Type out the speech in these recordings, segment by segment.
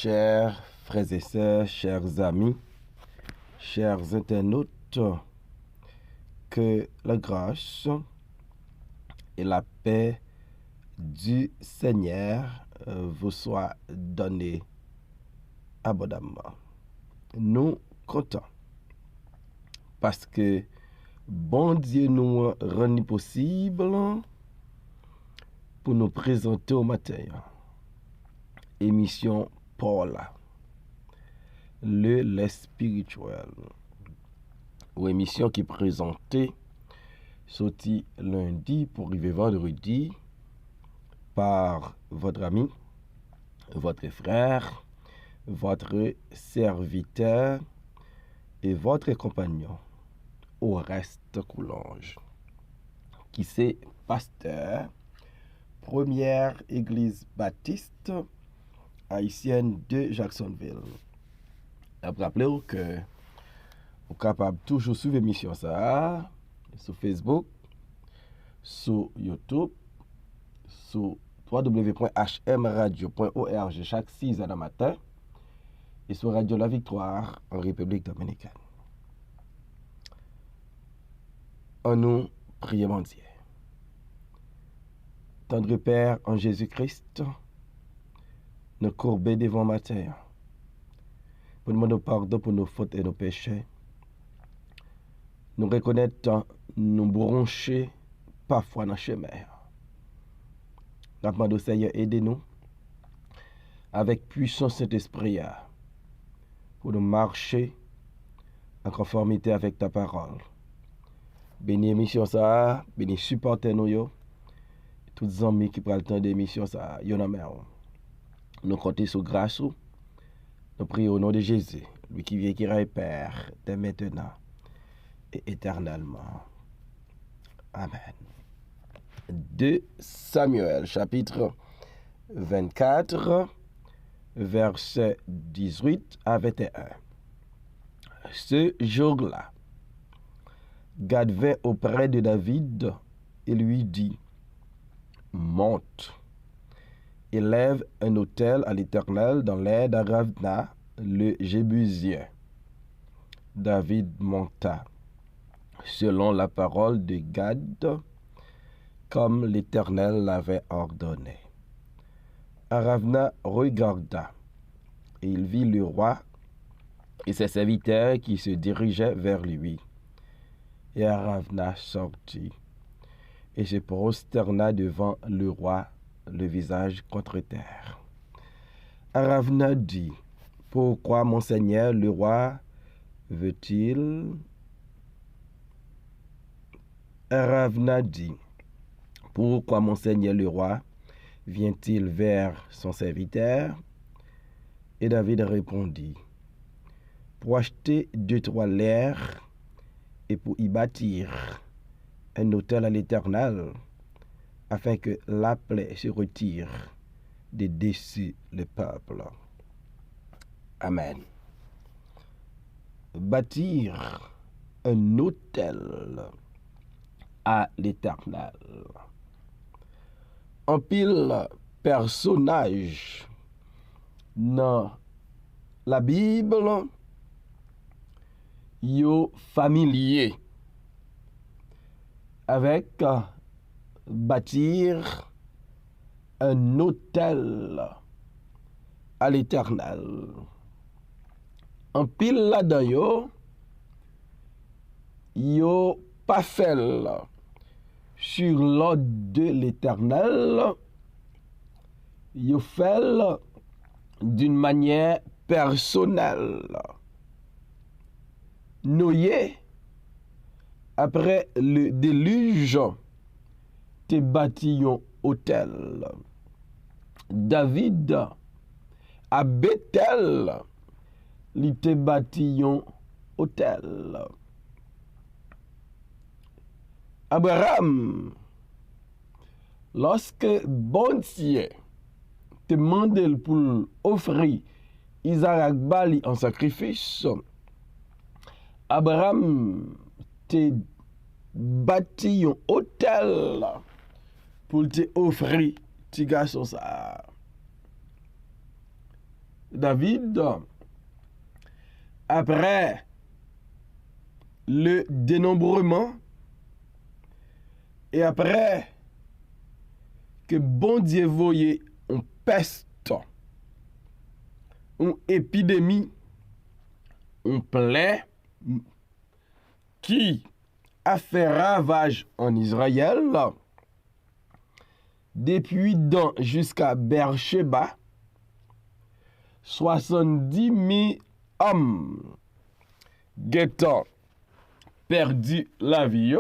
Chers frères et sœurs, chers amis, chers internautes, que la grâce et la paix du Seigneur vous soient données abondamment. Nous comptons parce que bon Dieu nous rend possible pour nous présenter au matin émission Paula, le lait spirituel, ou émission qui est présentée sorti lundi pour arriver vendredi par votre ami, votre frère, votre serviteur et votre compagnon au reste Coulange, qui c'est pasteur, première église baptiste haïtienne de Jacksonville. Rappelez-vous que vous êtes capable de toujours suivre l'émission ça sur Facebook, sur YouTube, sur www.hmradio.org chaque 6 h du matin et sur Radio La Victoire en République dominicaine. En nous, prions mon Dieu. Tendre Père en Jésus-Christ, nous courbons devant matin pour demander pardon pour nos fautes et nos péchés. Nous reconnaître nous broncher parfois dans le chemin. Nous demandons au Seigneur, aidez-nous avec puissance Saint-Esprit pour nous marcher en conformité avec ta parole. Bénis l'émission ça, bénis supporter nous, tous les amis qui prennent le temps d'émission ça, nous comptons sur grâce. Nous prions au nom de Jésus, lui qui vient qui règne Père, dès maintenant et éternellement. Amen. 2 Samuel, chapitre 24, versets 18 à 21. Ce jour-là, Gad vint auprès de David et lui dit, monte, élève un autel à l'Éternel dans l'air d'Aravna, le Jébusien. David monta, selon la parole de Gad, comme l'Éternel l'avait ordonné. Aravna regarda, et il vit le roi et ses serviteurs qui se dirigeaient vers lui. Et Aravna sortit, et se prosterna devant le roi, le visage contre terre. Aravna dit, pourquoi mon Seigneur le roi veut-il? Aravna dit, pourquoi mon Seigneur le roi vient-il vers son serviteur? Et David répondit, pour acheter 2-3 lairs et pour y bâtir un autel à l'Éternel, afin que la plaie se retire de dessus le peuple. Amen. Bâtir un autel à l'Éternel. En pile personnage dans la Bible, yo familier avec bâtir un autel à l'Éternel. En pile là-dedans, yo pas fait sur l'ordre de l'Éternel, yo fait d'une manière personnelle. Noé, après le déluge, te bâti un hôtel. David, à Bethel, il te bâti un hôtel. Abraham, lorsque bon Dieu te demande pour offrir Isaac Bali en sacrifice, Abraham te bâti un hôtel pour te offrir petit garçon ça. David, après le dénombrement et après que bon Dieu voyait une peste, une épidémie, une plaie qui a fait ravage en Israël, depuis Dan jusqu'à Beersheba, 70 000 hommes guettant perdu la vie,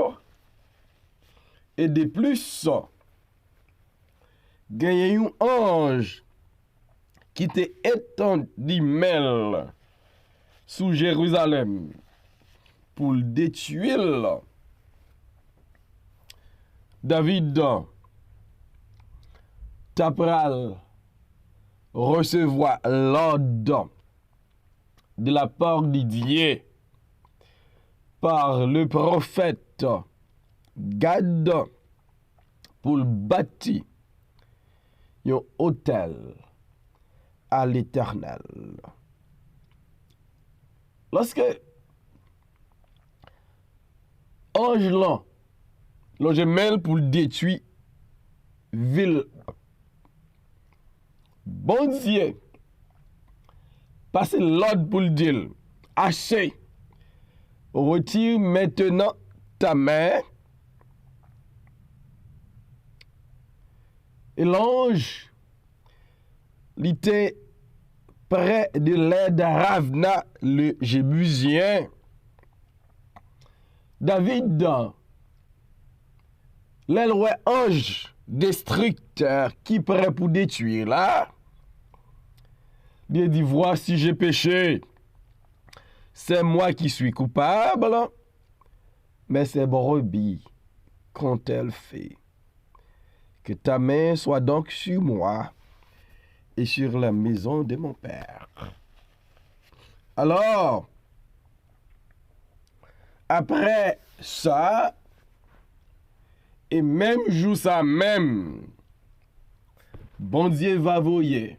et de plus, il y a un ange qui était étendu mêle sous Jérusalem pour le détruire. David tapral recevoir l'ordre de la part de Dieu par le prophète Gad pour bâtir un hôtel à l'Éternel. Lorsque ange l'ange mêle pour détruire ville, bon Dieu passe l'ordre pour le dire, assez, retire maintenant ta main. Et l'ange, il était près de l'aide Ravna, le Jébusien. David, l'eloi ange destructeur qui prêt pour détruire là, il dit, voici j'ai péché. C'est moi qui suis coupable, mais c'est brebis quand elle fait. Que ta main soit donc sur moi et sur la maison de mon père. Alors, après ça, et même jour ça même, bon Dieu va voyer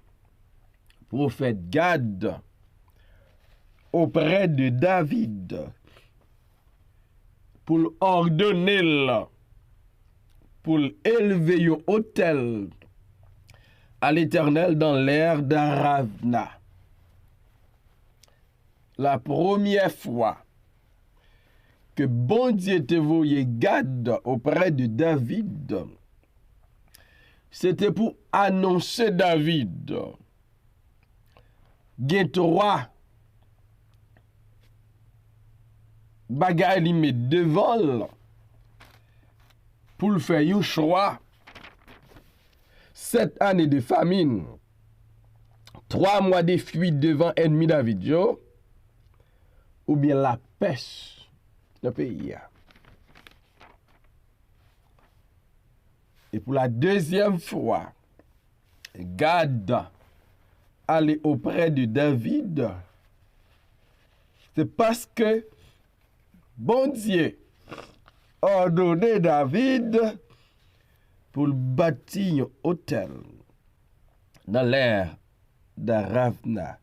prophète Gad auprès de David pour ordonner, pour élever un autel à l'Éternel dans l'air d'Aravna. La première fois que bon Dieu te voyait Gad auprès de David, c'était pour annoncer David. Gen trois bagaille li met devant pour le faire un choix. 7 années de famine, 3 mois de fuite devant ennemi David yo, ou bien la peste dans le pays. Et pour la deuxième fois, Gad allait auprès de David. C'est parce que bon Dieu a ordonné David pour bâtir un hôtel dans l'air d'Aravna,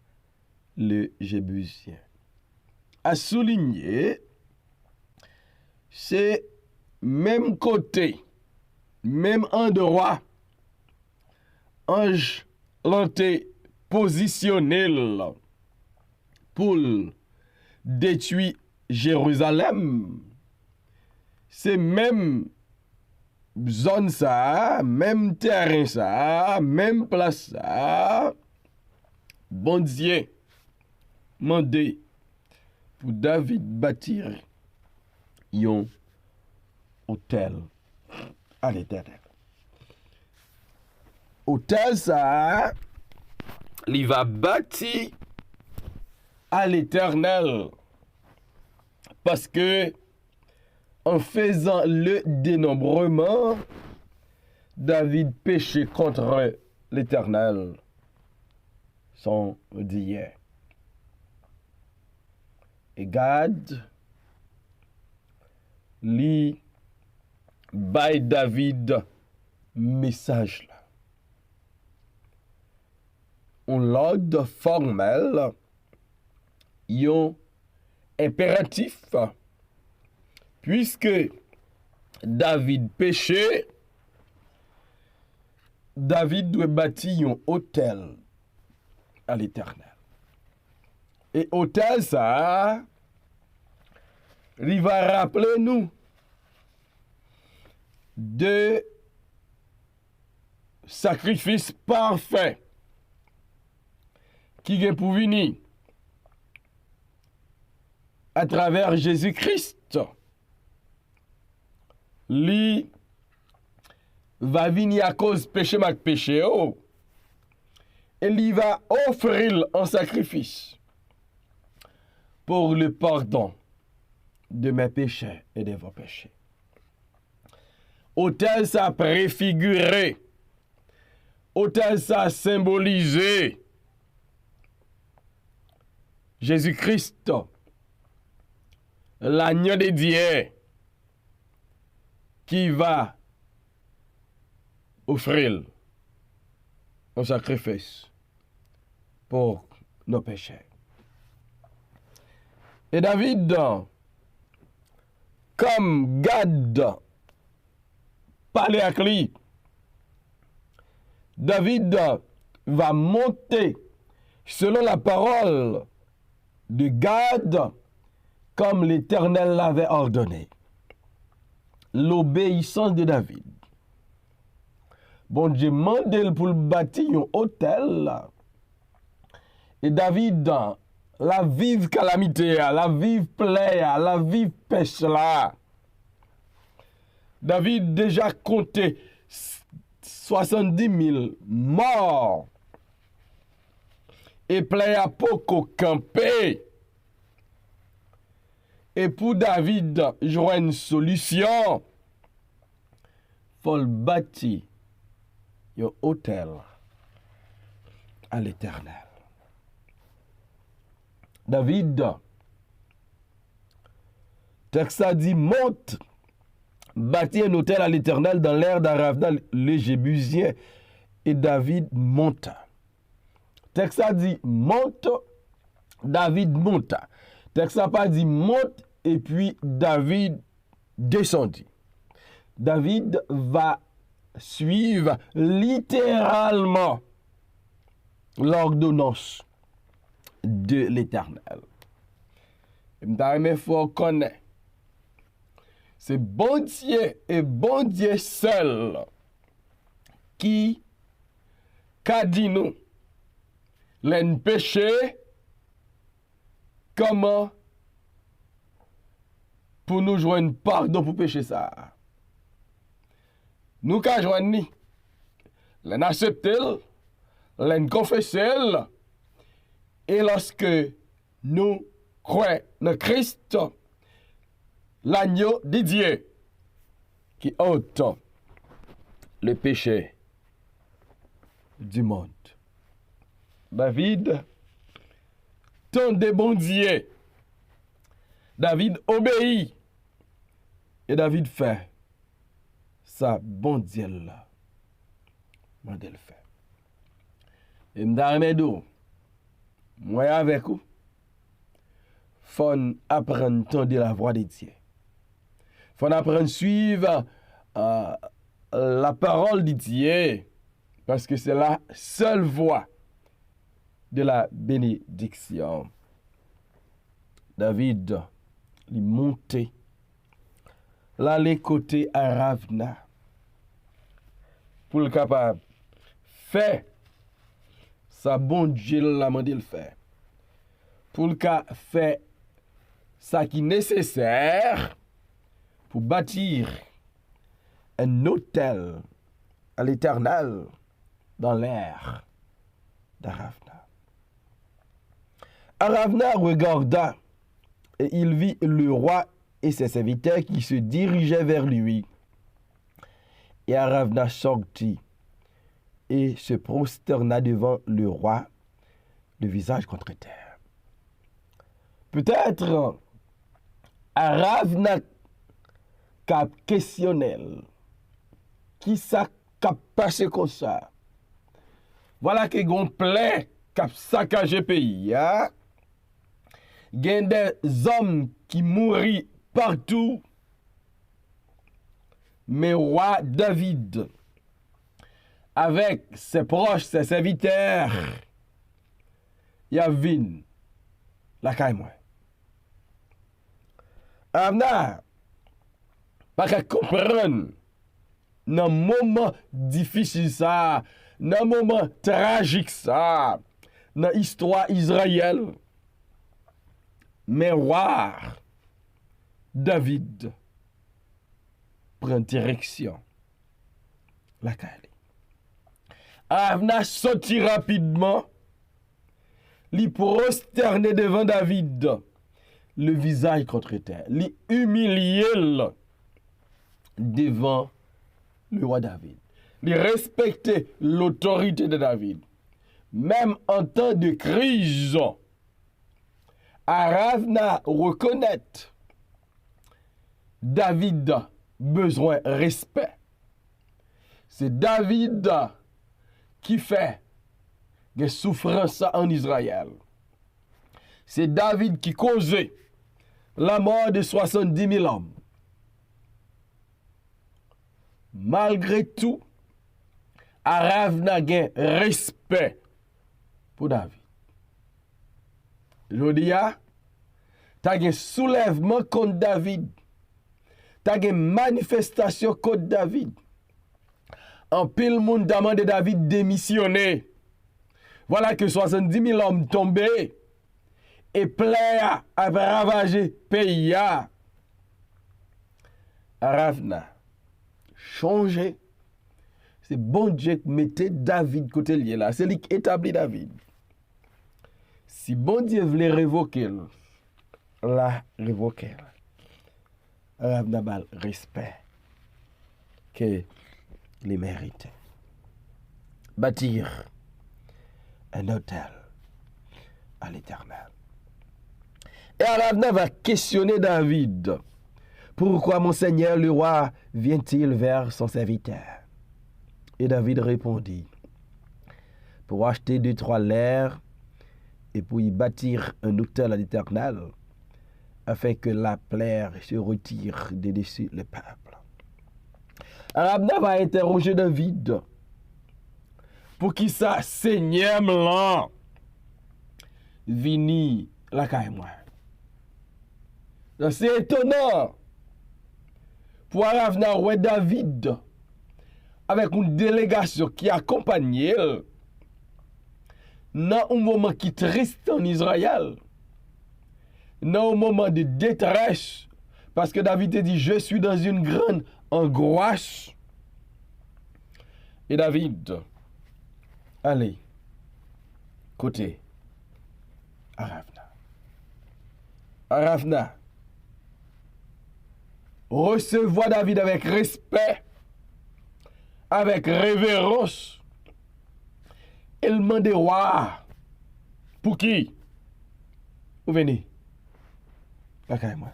le Jébusien. À souligner, c'est même côté, même endroit, ange l'anté positionné pour détruire Jérusalem. C'est même zone ça, même terrain ça, même place ça. Bon Dieu mandé pour David bâtir un hôtel à l'Éternel. Hôtel ça, il va bâtir à l'Éternel parce que en faisant le dénombrement, David péchait contre l'Éternel, son Dieu. Et Gad lit by David message là. un ordre formel, un impératif, puisque David péché, David doit bâtir un hôtel à l'Éternel. Et hôtel ça, il va rappeler nous de sacrifice parfait qui est pour venir à travers Jésus-Christ. Lui va venir à cause péché mac péché et il va offrir un sacrifice pour le pardon de mes péchés et de vos péchés. Autel ça préfiguré, autel ça symbolisé Jésus-Christ, l'agneau de Dieu qui va offrir un sacrifice pour nos péchés. Et David, comme Gad parlait avec lui, David va monter selon la parole de Gad comme l'Éternel l'avait ordonné. L'obéissance de David. Bon Dieu mandel pour bâtir un hôtel. Et David, la vive calamité, la vive plaie, la vive pêche là. David déjà compté 70 000 morts. Et plaie à beaucoup campé. Et pour David, jouer une solution. Faut le bâtir un hôtel à l'Éternel. David, texte dit monte, bâtit un hôtel à l'Éternel dans l'air d'Aravna le Jébusien, et David monta. Texte dit monte, David monta. Texte pas dit monte et puis David descendit. David va suivre littéralement l'ordonnance de l'Éternel. Il faut connaître. C'est bon Dieu et bon Dieu seul qui a dit nous les péchés comment pour nous joindre pardon pour pécher ça. Nous qu'à joindre l'en accepter, l'en confesser, et lorsque nous croyons dans Christ, l'agneau de Dieu, qui ôte le péché du monde. David, ton de bon Dieu, David obéit, et David fait ça bon Dieu là. Mandel fait. Et m'damedou, moi avec vous, faut apprendre à entendre la voix de Dieu. Faut apprendre à suivre la parole de Dieu, parce que c'est la seule voie de la bénédiction. David, il montait, là les côtés à Ravna, pour le capable faire ça bon Dieu l'a demandé le faire. Pour le cas faire ça qui est nécessaire pour bâtir un hôtel à l'Éternel dans l'air d'Aravna. Aravna regarda et il vit le roi et ses serviteurs qui se dirigeaient vers lui. Et Aravna sortit et se prosterna devant le roi, le visage contre terre. Peut-être Aravna cap questionnel qui ça cap passé comme ça. Voilà que gon plein qui saccagé pays. Hein? Il y a des hommes qui mourent partout. Mais roi David, avec ses proches, ses serviteurs, il a vu la caille moi. Amna, pas qu'à comprendre, dans un moment difficile ça, dans un moment tragique ça, dans l'histoire Israël, mais roi David prend direction la caille. Avna sorti rapidement, li prosterné devant David, le visage contre terre, li humilié devant le roi David, li respecter l'autorité de David, même en temps de crise. Aravna reconnaît David besoin respect. C'est David qui fait des souffrances en Israël. C'est David qui causait la mort de 70 000 hommes. Malgré tout, Aravna a respect pour David. Je dis, tu as un soulèvement contre David. Tu as une manifestation contre David. En pile monde demande David démissionner. Voilà que 70 000 hommes tombés et plein à ravager pays. Aravna changé. C'est bon Dieu qui mettait David côté lié là. C'est lui qui établit David. Si bon Dieu voulait révoquer, la révoquer. Aravna bal respect que les mérite. Bâtir un hôtel à l'Éternel. Et Aravna va questionner David. Pourquoi mon Seigneur le roi vient-il vers son serviteur? Et David répondit, pour acheter 2-3 lers et pour y bâtir un hôtel à l'Éternel, afin que la plaie se retire de dessus le peuple. Aravna va interroger David pour qui ça Seigneur là vini la caille moi. C'est étonnant pour Aravna ouais David avec une délégation qui accompagnait dans un moment qui est triste en Israël, dans un moment de détresse, parce que David a dit, je suis dans une grande angoisse. Et David, allez, côté Aravna. Aravna, recevoir David avec respect, avec révérence. Il demande roi. Pour qui? Vous venez. Moi.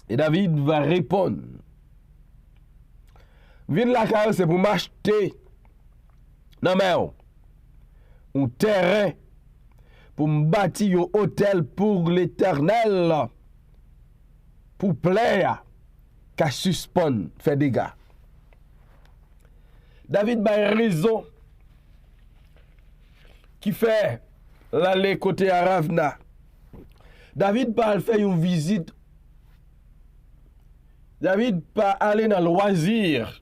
Et David va répondre. Viens la carrière, c'est pour m'acheter. Non mais un terrain pour me bâtir un hôtel pour l'Éternel. Pour plaire qu'à suspendre, faire des dégâts. David a raison qui fait l'aller côté Aravna. David pas faire une visite. David pas aller dans le loisir.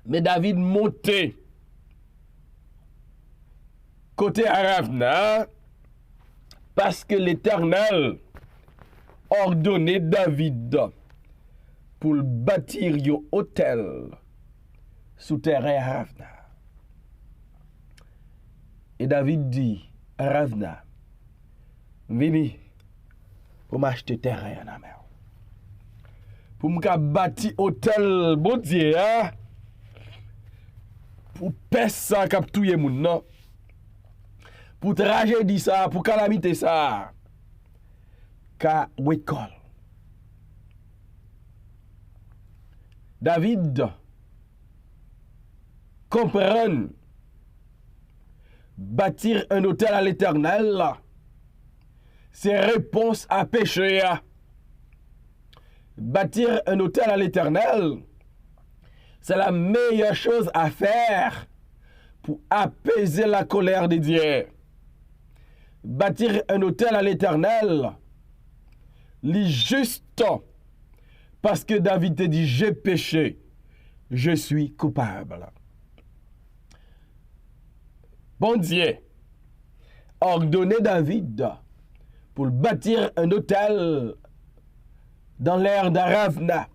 Mais David monter côté Aravna parce que l'Éternel ordonné David pour bâtir un hôtel sous terrain Aravna. Et David dit, Aravna, venez pour m'acheter terrain en la mer. Pour me bâtir hôtel, bon Dieu, hein? Pour pèse ça, cap touye moun, non? Pour tragédie ça, pour calamité ça. Ka wekol. David comprend Bâtir un autel à l'Éternel, c'est réponse à péché. Bâtir un autel à l'Éternel, c'est la meilleure chose à faire pour apaiser la colère de Dieu. Bâtir un autel à l'Éternel, lit juste parce que David te dit, j'ai péché, je suis coupable. Bon Dieu a ordonné David pour bâtir un autel dans l'air d'Aravna.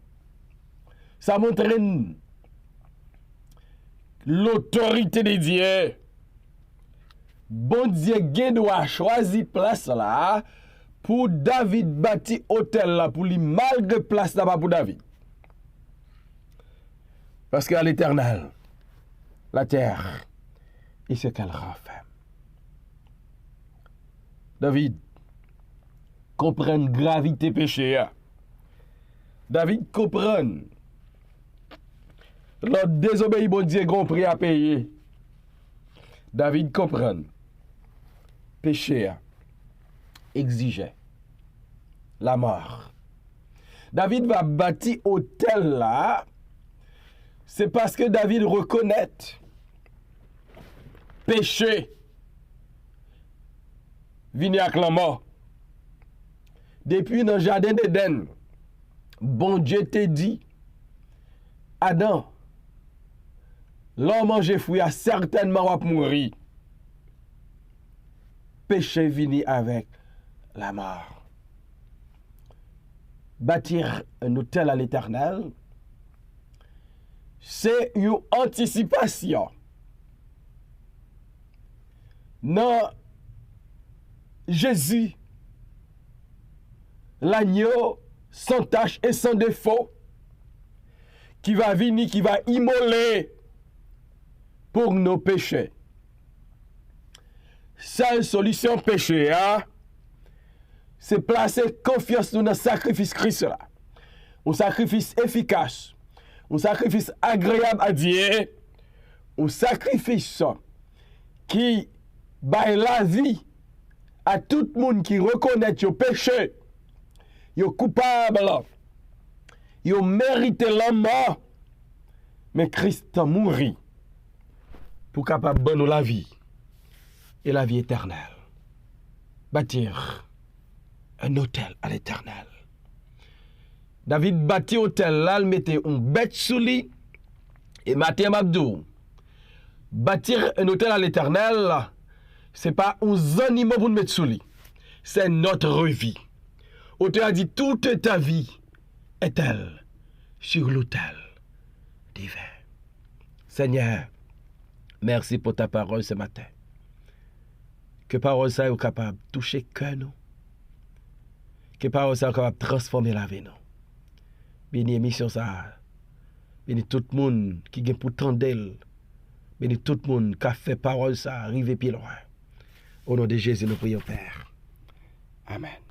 Ça montre l'autorité de Dieu. Bon Dieu doit choisir place là pour David bâtir hôtel là pour lui malgré place là-bas pour David. Parce qu'à l'Éternel, la terre et ce qu'elle renferme. David comprend gravité péché. David comprend l'autre désobéi bon Dieu grand prix à payer. David comprend péché exigeait la mort. David va bâtir hôtel là, c'est parce que David reconnaît péché vini avec la mort. Depuis dans le jardin d'Éden, bon Dieu te dit, Adam, l'homme mange fruit a certainement mourir. Péché vini avec la mort. Bâtir un autel à l'Éternel, c'est une anticipation. Non, Jésus, l'agneau sans tache et sans défaut, qui va venir, qui va immoler pour nos péchés. Seule solution péché, c'est placer confiance dans le sacrifice Christ là. Un sacrifice efficace, un sacrifice agréable à Dieu, un sacrifice qui baille la vie à tout le monde qui reconnaît le péché, il est coupable, il mérite la mort, mais Christ a mouru pour capable de donner la vie et la vie éternelle. Bâtir un autel à l'Éternel. David bâtit hôtel là, il mettait une bête sous lui et Mathieu Mabdou. Bâtir un hôtel à l'Éternel, c'est pas un animal pour nous mettre sous lui, c'est notre vie. Auteur a dit toute ta vie est-elle sur l'autel divin. Seigneur, merci pour ta parole ce matin. Que parole ça est capable de toucher cœur nous. Que parole ça est capable de transformer la vie nous. Béni émission ça. Béni tout le monde qui est pour tendre. Béni tout le monde qui a fait parole ça arriver plus loin. Au nom de Jésus, nous prions Père. Amen.